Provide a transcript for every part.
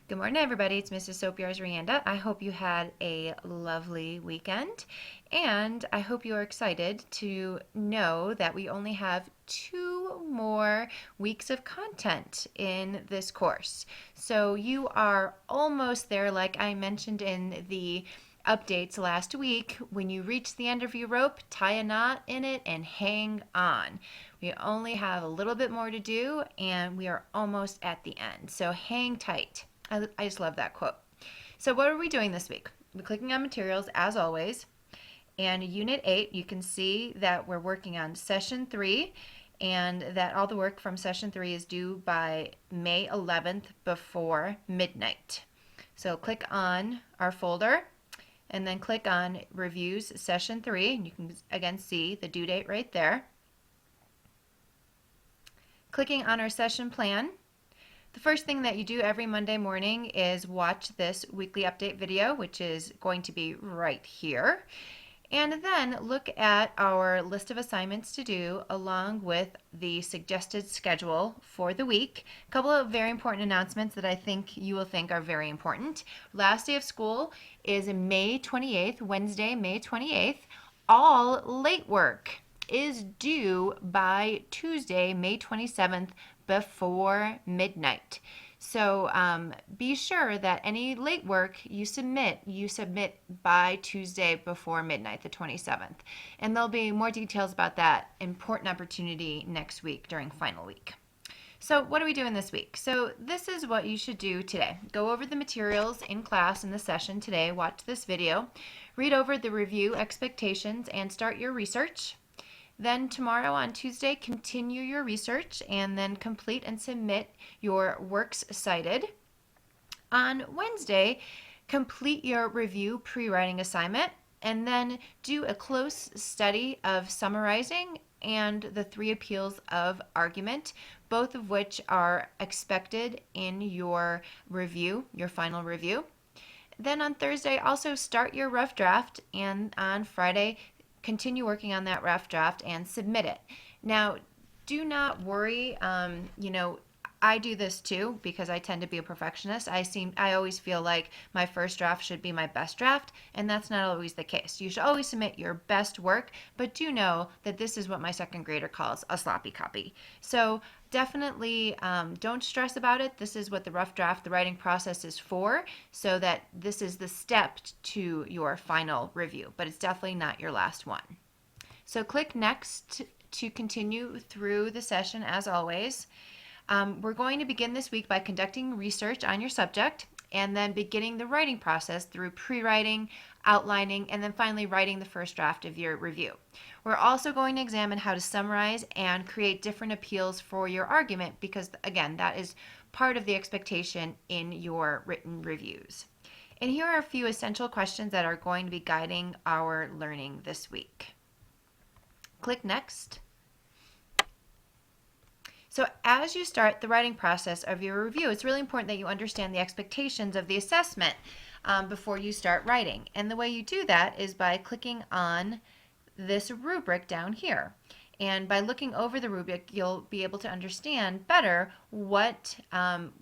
Good morning, everybody. It's Mrs. Sopiarz-Rianda. I hope you had a lovely weekend, and I hope you are excited to know that we only have 2 more weeks of content in this course. So you are almost there, like I mentioned in the updates last week. When you reach the end of your rope, tie a knot in it and hang on. We only have a little bit more to do, and we are almost at the end. So hang tight. I just love that quote. So what are we doing this week? We're clicking on materials as always. And Unit 8, you can see that we're working on Session 3 and that all the work from Session 3 is due by May 11th before midnight. So click on our folder and then click on Reviews Session 3. And you can again see the due date right there. Clicking on our session plan. The first thing that you do every Monday morning is watch this weekly update video, which is going to be right here. And then look at our list of assignments to do along with the suggested schedule for the week. A couple of very important announcements that I think you will think are very important. Last day of school is May 28th, Wednesday, May 28th. All late work is due by Tuesday, May 27th before midnight. So be sure that any late work you submit by Tuesday before midnight, the 27th. And there'll be more details about that important opportunity next week during final week. So what are we doing this week? So this is what you should do today. Go over the materials in class in the session today, watch this video, read over the review expectations, and start your research. Then tomorrow on Tuesday, continue your research and then complete and submit your works cited. On Wednesday, complete your review pre-writing assignment and then do a close study of summarizing and the 3 appeals of argument, both of which are expected in your review, your final review. Then on Thursday, also start your rough draft, and on Friday, continue working on that rough draft and submit it. Now, do not worry. I do this too because I tend to be a perfectionist. I always feel like my first draft should be my best draft, and that's not always the case. You should always submit your best work, but do know that this is what my second grader calls a sloppy copy. So definitely don't stress about it. This is what the rough draft, the writing process is for, so that this is the step to your final review, but it's definitely not your last one. So click next to continue through the session as always. We're going to begin this week by conducting research on your subject and then beginning the writing process through pre-writing, outlining, and then finally writing the first draft of your review. We're also going to examine how to summarize and create different appeals for your argument because, again, that is part of the expectation in your written reviews. And here are a few essential questions that are going to be guiding our learning this week. Click next. So as you start the writing process of your review, it's really important that you understand the expectations of the assessment before you start writing. And the way you do that is by clicking on this rubric down here. And by looking over the rubric, you'll be able to understand better what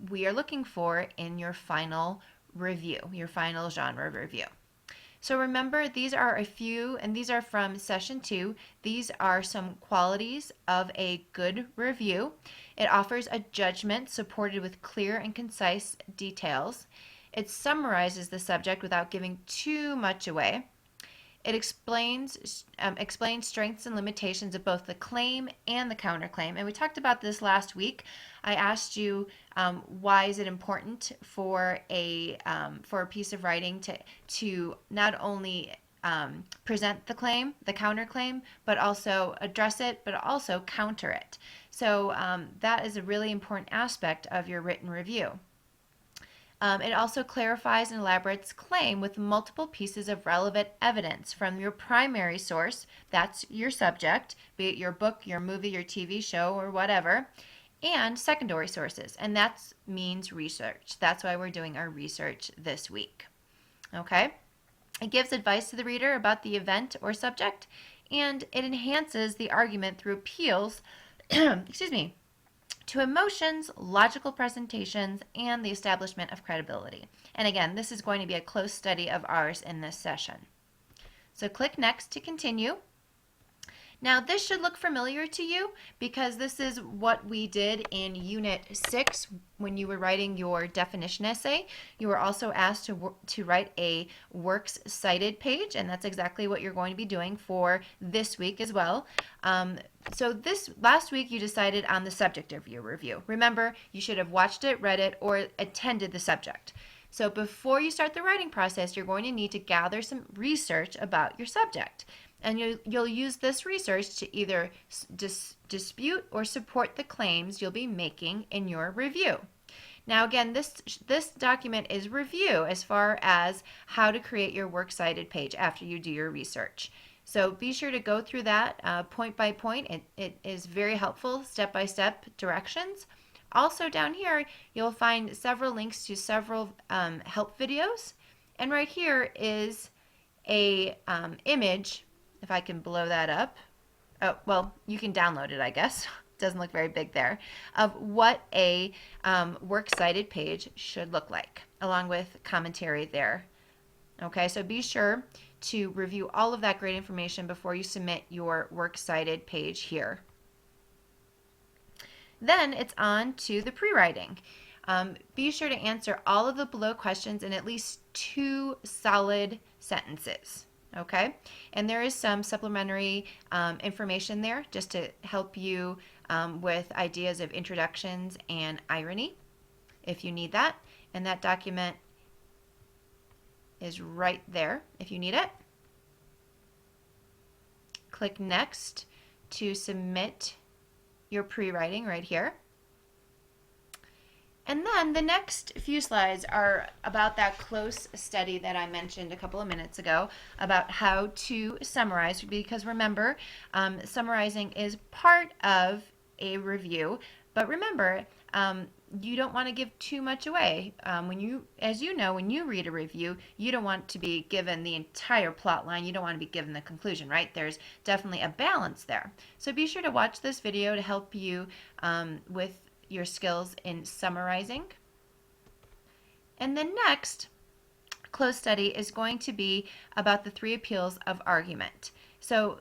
we are looking for in your final review, your final genre review. So remember, these are a few, and these are from Session 2. These are some qualities of a good review. It offers a judgment supported with clear and concise details. It summarizes the subject without giving too much away. It explains strengths and limitations of both the claim and the counterclaim. And we talked about this last week. I asked you why is it important for a piece of writing to not only present the claim, the counterclaim, but also address it, but also counter it. So that is a really important aspect of your written review. It also clarifies and elaborates claim with multiple pieces of relevant evidence from your primary source, that's your subject, be it your book, your movie, your TV show, or whatever, and secondary sources, and that means research. That's why we're doing our research this week. Okay? It gives advice to the reader about the event or subject, and it enhances the argument through appeals excuse me, to emotions, logical presentations, and the establishment of credibility. And again, this is going to be a close study of ours in this session. So click Next to continue. Now this should look familiar to you because this is what we did in Unit 6 when you were writing your definition essay. You were also asked to write a works cited page, and that's exactly what you're going to be doing for this week as well. So this last week you decided on the subject of your review. Remember, you should have watched it, read it, or attended the subject. So before you start the writing process, you're going to need to gather some research about your subject. And you'll use this research to either dispute or support the claims you'll be making in your review. Now again, this document is review as far as how to create your works cited page after you do your research. So be sure to go through that point by point. It is very helpful, step-by-step directions. Also down here, you'll find several links to several help videos. And right here is a image. If I can blow that up. Oh, well, you can download it, I guess. Doesn't look very big there. Of what a works cited page should look like, along with commentary there. Okay, so be sure to review all of that great information before you submit your works cited page here. Then it's on to the pre-writing. Be sure to answer all of the below questions in at least 2 solid sentences. Okay, and there is some supplementary information there just to help you with ideas of introductions and irony if you need that. And that document is right there if you need it. Click Next to submit your pre-writing right here. And then the next few slides are about that close study that I mentioned a couple of minutes ago about how to summarize, because remember, summarizing is part of a review, but remember, you don't want to give too much away. As you know, when you read a review, you don't want to be given the entire plot line. You don't want to be given the conclusion, right? There's definitely a balance there. So be sure to watch this video to help you with your skills in summarizing. And then next, close study is going to be about the 3 appeals of argument. So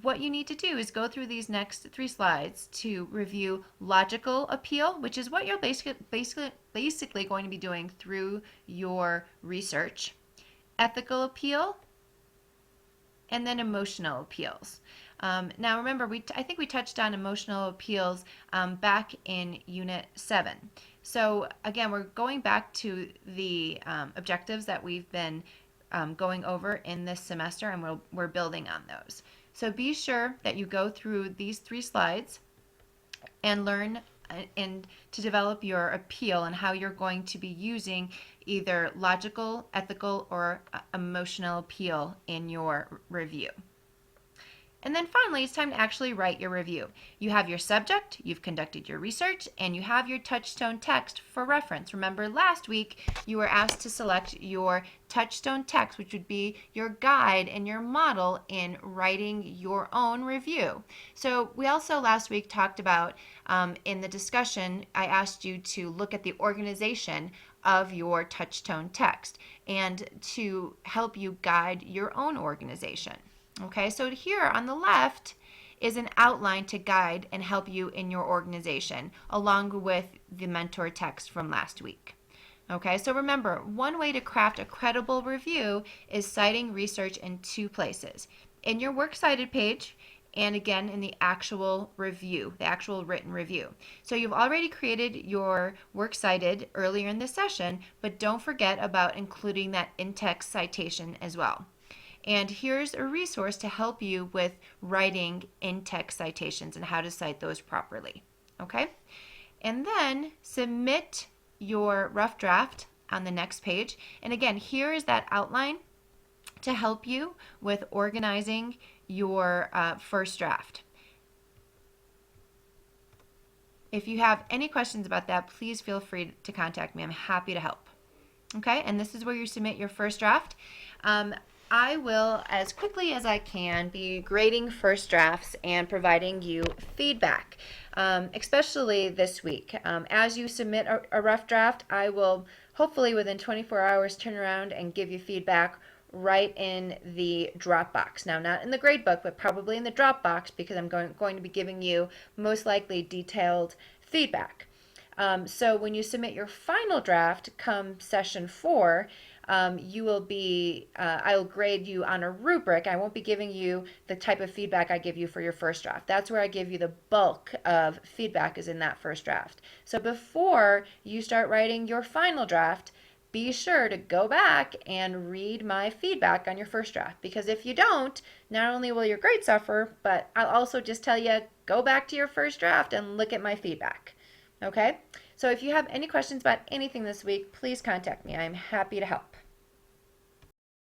what you need to do is go through these next 3 slides to review logical appeal, which is what you're basically going to be doing through your research, ethical appeal, and then emotional appeals. Now remember, I think we touched on emotional appeals back in Unit 7. So again, we're going back to the objectives that we've been going over in this semester, and we're building on those. So be sure that you go through these 3 slides and learn and to develop your appeal and how you're going to be using either logical, ethical, or emotional appeal in your review. And then finally, it's time to actually write your review. You have your subject, you've conducted your research, and you have your touchstone text for reference. Remember, last week you were asked to select your touchstone text, which would be your guide and your model in writing your own review. So we also last week talked about, in the discussion, I asked you to look at the organization of your touchstone text and to help you guide your own organization. Okay, so here on the left is an outline to guide and help you in your organization, along with the mentor text from last week. Okay, so remember, one way to craft a credible review is citing research in 2 places. In your works cited page, and again in the actual review, the actual written review. So you've already created your works cited earlier in this session, but don't forget about including that in-text citation as well. And here's a resource to help you with writing in-text citations and how to cite those properly. Okay? And then submit your rough draft on the next page. And again, here is that outline to help you with organizing your first draft. If you have any questions about that, please feel free to contact me. I'm happy to help. Okay? And this is where you submit your first draft. I will, as quickly as I can, be grading first drafts and providing you feedback, especially this week. As you submit a rough draft, I will hopefully within 24 hours turn around and give you feedback right in the Dropbox. Now, not in the gradebook, but probably in the Dropbox, because I'm going to be giving you most likely detailed feedback. So when you submit your final draft come session 4, you will be, I'll grade you on a rubric. I won't be giving you the type of feedback I give you for your first draft. That's where I give you the bulk of feedback is in that first draft. So before you start writing your final draft, be sure to go back and read my feedback on your first draft, because if you don't, not only will your grade suffer, but I'll also just tell you, go back to your first draft and look at my feedback. Okay? So if you have any questions about anything this week, please contact me. I'm happy to help.